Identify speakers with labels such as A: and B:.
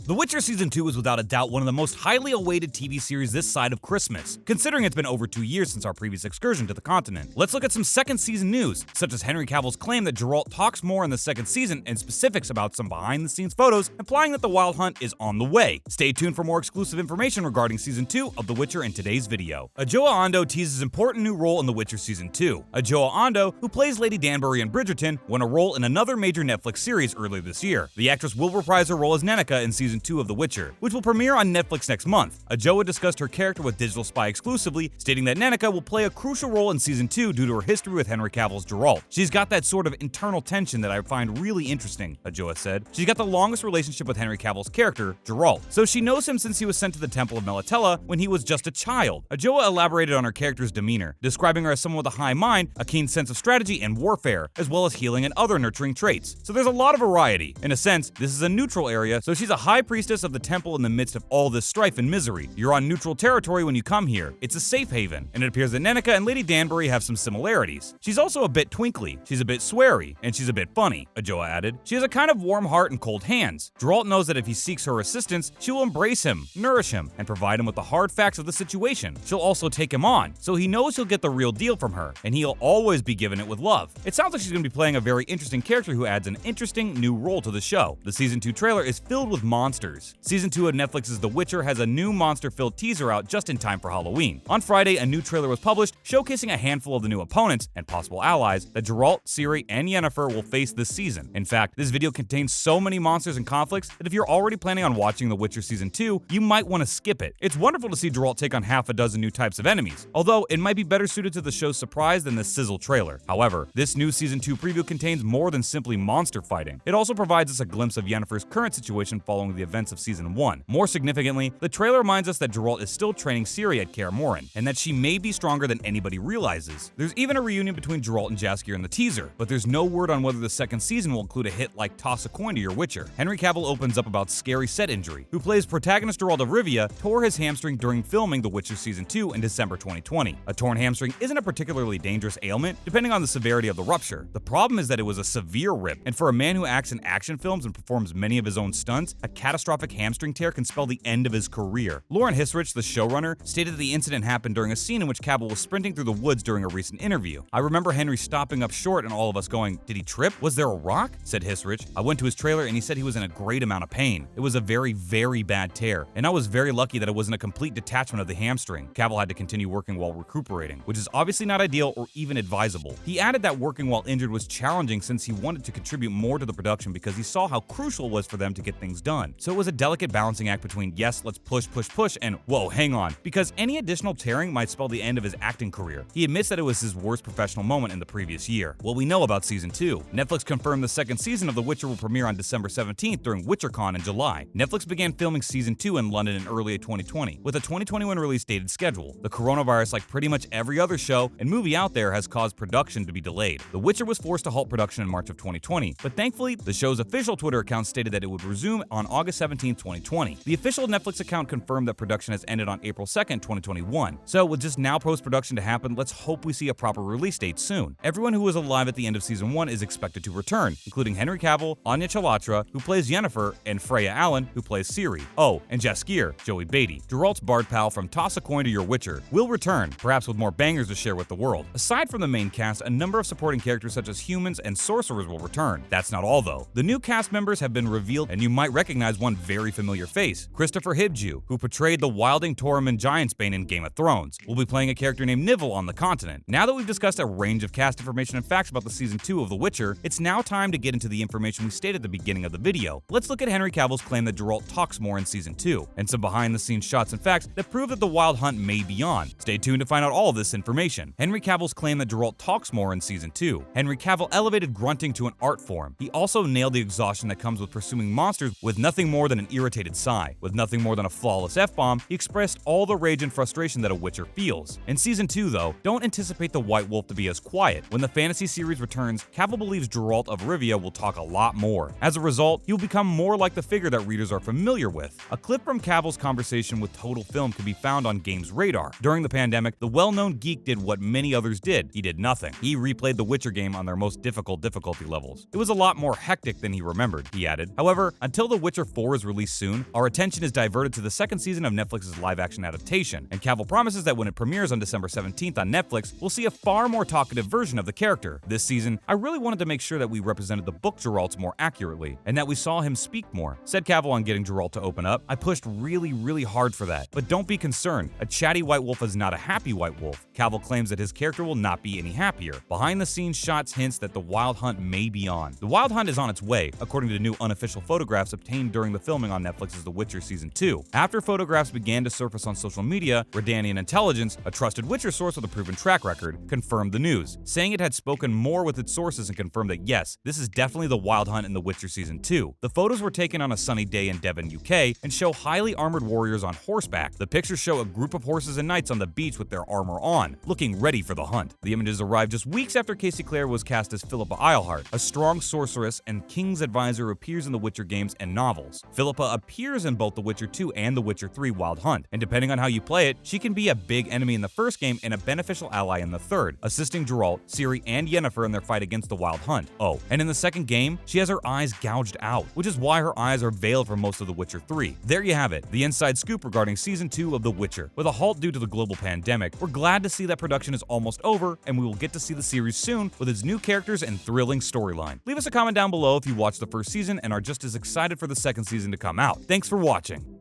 A: The Witcher Season 2 is without a doubt one of the most highly awaited TV series this side of Christmas, considering it's been over 2 years since our previous excursion to the continent. Let's look at some second season news, such as Henry Cavill's claim that Geralt talks more in the second season and specifics about some behind-the-scenes photos implying that the Wild Hunt is on the way. Stay tuned for more exclusive information regarding Season 2 of The Witcher in today's video. Adjoa Ando teases important new role in The Witcher Season 2. Adjoa Ando, who plays Lady Danbury in Bridgerton, won a role in another major Netflix series earlier this year. The actress will reprise her role as Nenneke in Season 2 of The Witcher, which will premiere on Netflix next month. Adjoa discussed her character with Digital Spy exclusively, stating that Nenneke will play a crucial role in Season 2 due to her history with Henry Cavill's Geralt. She's got that sort of internal tension that I find really interesting, Adjoa said. She's got the longest relationship with Henry Cavill's character, Geralt, so she knows him since he was sent to the Temple of Melitella when he was just a child. Adjoa elaborated on her character's demeanor, describing her as someone with a high mind, a keen sense of strategy and warfare, as well as healing and other nurturing traits. So there's a lot of variety. In a sense, this is a neutral area, so she's a high priestess of the temple in the midst of all this strife and misery. You're on neutral territory when you come here. It's a safe haven, and it appears that Nenneke and Lady Danbury have some similarities. She's also a bit twinkly, she's a bit sweary, and she's a bit funny, Adjoa added. She has a kind of warm heart and cold hands. Geralt knows that if he seeks her assistance, she will embrace him, nourish him, and provide him with the hard facts of the situation. She'll also take him on, so he knows he'll get the real deal from her, and he'll always be given it with love. It sounds like she's going to be playing a very interesting character who adds an interesting new role to the show. The Season 2 trailer is filled with monsters. Season 2 of Netflix's The Witcher has a new monster-filled teaser out just in time for Halloween. On Friday, a new trailer was published showcasing a handful of the new opponents and possible allies that Geralt, Ciri, and Yennefer will face this season. In fact, this video contains so many monsters and conflicts that if you're already planning on watching The Witcher Season 2, you might want to skip it. It's wonderful to see Geralt take on half a dozen new types of enemies, although it might be better suited to the show's surprise than the sizzle trailer. However, this new Season 2 preview contains more than simply monster fighting. It also provides us a glimpse of Yennefer's current situation following the events of Season 1. More significantly, the trailer reminds us that Geralt is still training Ciri at Kaer Morhen, and that she may be stronger than anybody realizes. There's even a reunion between Geralt and Jaskier in the teaser, but there's no word on whether the second season will include a hit like Toss a Coin to Your Witcher. Henry Cavill opens up about scary set injury. Who plays protagonist Geralt of Rivia tore his hamstring during filming The Witcher Season 2 in December 2020. A torn hamstring isn't a particularly dangerous ailment, depending on the severity of the rupture. The problem is that it was a severe rip, and for a man who acts in action films and performs many of his own stunts, a catastrophic hamstring tear can spell the end of his career. Lauren Hissrich, the showrunner, stated that the incident happened during a scene in which Cavill was sprinting through the woods during a recent interview. "I remember Henry stopping up short and all of us going, 'Did he trip? Was there a rock?' said Hissrich. 'I went to his trailer and he said he was in a great amount of pain. It was a very, very bad tear, and I was very lucky that it wasn't a complete detachment of the hamstring. Cavill had to continue working while recuperating, which is obviously not ideal or even advisable. He added that working while injured was challenging since he wanted to contribute more to the production because he saw how crucial it was for them to get things done. So it was a delicate balancing act between yes, let's push, and whoa, hang on, because any additional tearing might spell the end of his acting career. He admits that it was his worst professional moment in the previous year. What we know about Season 2. Netflix confirmed the second season of The Witcher will premiere on December 17th during WitcherCon in July. Netflix began filming Season 2 in London in early 2020, with a 2021 release dated schedule. The coronavirus, like pretty much every other show and movie out there, has caused production to be delayed. The Witcher was forced to halt production in March of 2020, but thankfully, the show's official Twitter account stated that it would resume on August 17, 2020. The official Netflix account confirmed that production has ended on April 2nd, 2021. So with just now post-production to happen, let's hope we see a proper release date soon. Everyone who was alive at the end of Season 1 is expected to return, including Henry Cavill, Anya Chalotra, who plays Yennefer, and Freya Allan, who plays Ciri. Oh, and Jaskier, Joey Beatty, Geralt's bard pal from Toss a Coin to Your Witcher, will return, perhaps with more bangers to share with the world. Aside from the main cast, a number of supporting characters such as humans and sorcerers will return. That's not all though. The new cast members have been revealed, and you might recognize one very familiar face, Christopher Hibju, who portrayed the wilding Tormund Giantsbane in Game of Thrones, will be playing a character named Nivell on the continent. Now that we've discussed a range of cast information and facts about the Season 2 of The Witcher, it's now time to get into the information we stated at the beginning of the video. Let's look at Henry Cavill's claim that Geralt talks more in Season 2, and some behind-the-scenes shots and facts that prove that the Wild Hunt may be on. Stay tuned to find out all of this information. Henry Cavill's claim that Geralt talks more in Season 2. Henry Cavill elevated grunting to an art form. He also nailed the exhaustion that comes with pursuing monsters with nothing more than an irritated sigh. With nothing more than a flawless F-bomb, he expressed all the rage and frustration that a Witcher feels. In Season 2, though, don't anticipate the White Wolf to be as quiet. When the fantasy series returns, Cavill believes Geralt of Rivia will talk a lot more. As a result, he will become more like the figure that readers are familiar with. A clip from Cavill's conversation with Total Film can be found on Games Radar. During the pandemic, the well-known geek did what many others did. He did nothing. He replayed the Witcher game on their most difficult difficulty levels. It was a lot more hectic than he remembered, he added. However, until The Witcher 4 is released soon, our attention is diverted to the second season of Netflix's live-action adaptation, and Cavill promises that when it premieres on December 17th on Netflix, we'll see a far more talkative version of the character. This season, I really wanted to make sure that we represented the book Geralt more accurately, and that we saw him speak more. Said Cavill on getting Geralt to open up, I pushed really hard for that. But don't be concerned, a chatty white wolf is not a happy white wolf. Cavill claims that his character will not be any happier. Behind-the-scenes shots hints that the Wild Hunt may be on. The Wild Hunt is on its way, according to new unofficial photographs obtained during the filming on Netflix's The Witcher Season 2. After photographs began to surface on social media, Redanian Intelligence, a trusted Witcher source with a proven track record, confirmed the news, saying it had spoken more with its sources and confirmed that yes, this is definitely the Wild Hunt in The Witcher Season 2. The photos were taken on a sunny day in Devon, UK, and show highly armored warriors on horseback. The pictures show a group of horses and knights on the beach with their armor on, looking ready for the hunt. The images arrived just weeks after Casey Clare was cast as Philippa Eilhart, a strong sorceress and king's advisor who appears in the Witcher games and novels. Philippa appears in both The Witcher 2 and The Witcher 3 Wild Hunt, and depending on how you play it, she can be a big enemy in the first game and a beneficial ally in the third, assisting Geralt, Ciri, and Yennefer in their fight against the Wild Hunt. Oh, and in the second game, she has her eyes gouged out, which is why her eyes are veiled for most of The Witcher 3. There you have it, the inside scoop regarding Season 2 of The Witcher. With a halt due to the global pandemic, we're glad to see that production is almost over, and we will get to see the series soon with its new characters and thrilling storyline. Leave us a comment down below if you watched the first season and are just as excited for the second season to come out. Thanks for watching.